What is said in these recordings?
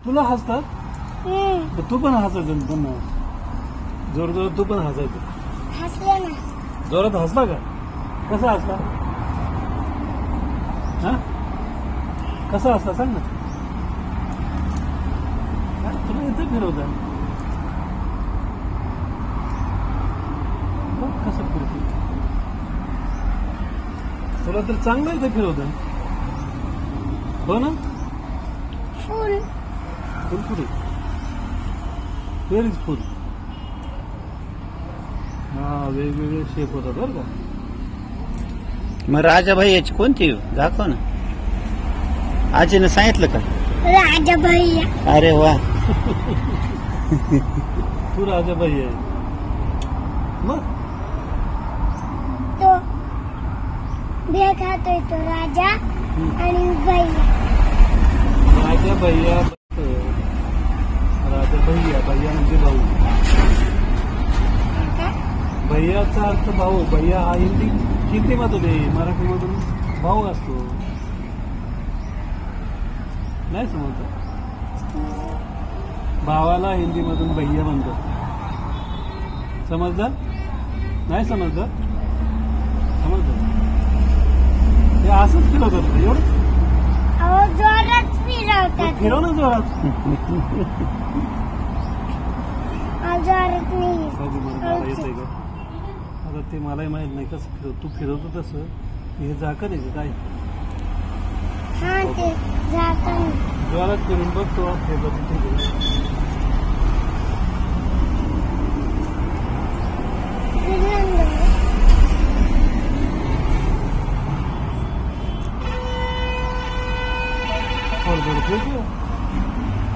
तुला हसतात तू पण हसायचं पुन्हा जोर जोरात तू पण हसायचं. हसले ना. जोरात हसला का? कसा हसला? हा कसा हसला सांग ना. तुला इथं फिरवता कसं फिरतो तुला तर चांगलं इथं फिरवत हो ना. फुल फुल कुठे? वेर इज फुल. हा वेगवेगळे शेप होतात बरं का. मग राजाभाई याची कोणती दाखव ना. आजीने सांगितलं का? राजा भैया. अरे वा. तू राजाबाई आहे मग. तो भे खातोय तो राजा आणि भैया. राजा भैया राजा भैया भैया म्हणजे भाऊ. भैयाचा अर्थ भाऊ. भैया हा हिंदीमधून मराठीमधून भाऊ असतो. नाही समजत. भावाला हिंदीमधून भैया म्हणतात. समजलं? नाही समजलं? समजलं. ते असंच फिरवतात एवढं. अहो जोरात फिरवतात. फिरव ना जोरात. जोरात नाही. येतंय का? आता ते मलाही माहित नाही कसं फिरव. तू फिरवतो तसं हे झाकण आहे का काय? हा ते झाकण. जोरात फिरून बघ तो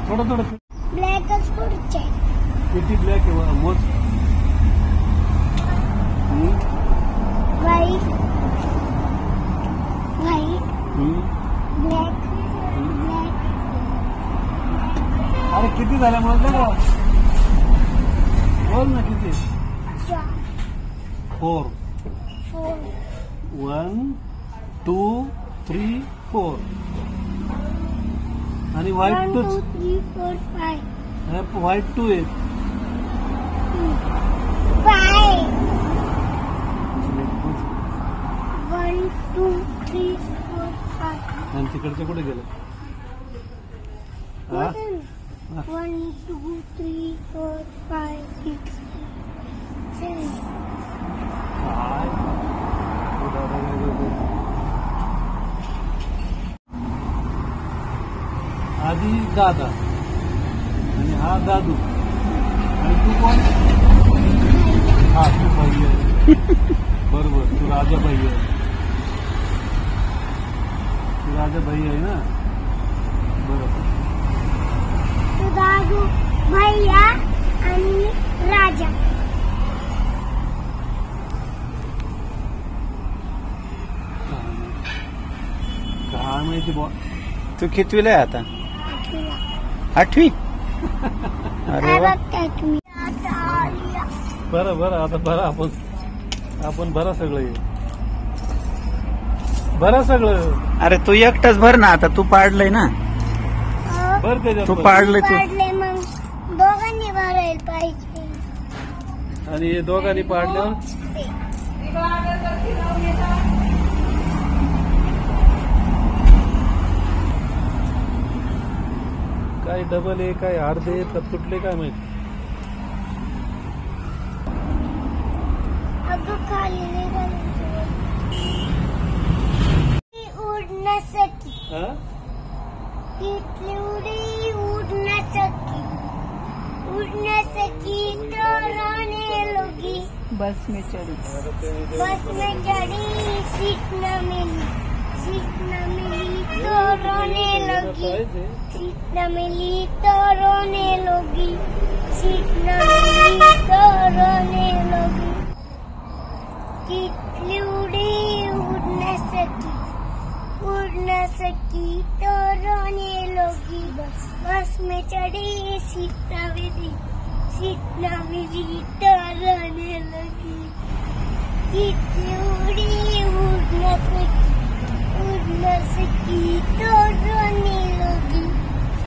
थोडं थोडं. ब्लॅकच पुढचे. किती ब्लॅक आहे मोज. White white black black. अरे किती झाल्या मोजलं का? बोल ना किती. 4. 1 2 3 4. आणि व्हाईट 1 2 2 3 4 5. व्हाईट 2 आहे. 5. 1 2 3 4 5. आणि तिकडचं कुठे गेलं? 1 2 3 4 5 6 7. आधी दादा आणि हा दादू आणि तू कोण? हा तू भाई आहे. बरोबर. तू राजा भाई आहे. तू राजा भाई आहे ना. बरोबर. तो दादू भैया आणि राजा. काय माहिती बॉ. तू कितवीला आहे आता? 8वी. अरे वा. बरं बरं आता बरं आपण बरं सगळं बरं सगळं. अरे तू एकटाच भर ना आता. तू पाडलंय ना. बर त्याच्यात तू पाडलंय तू. मग दोघांनी भरायला पाहिजे. आणि हे दोघांनी पाडल्यावर काय डबल आहे काय अर्धे तर तुटले काय माहिती. खाली उडण्यासाठी तिथली उडी उडण्यासाठी तोरणे लोगी. बस में चढ़ी सीट न मिली तो रोने लगी. सीट न मिली तो रोने लगी. सीट न मिली तो रोने लगी. तिथली उडी उडण्यासाठी तो रोने लगी. बस में चढ़ी सीट न मिली तो रोने लगी. तिथली उडी उडण्यासाठी तो रोने लगी.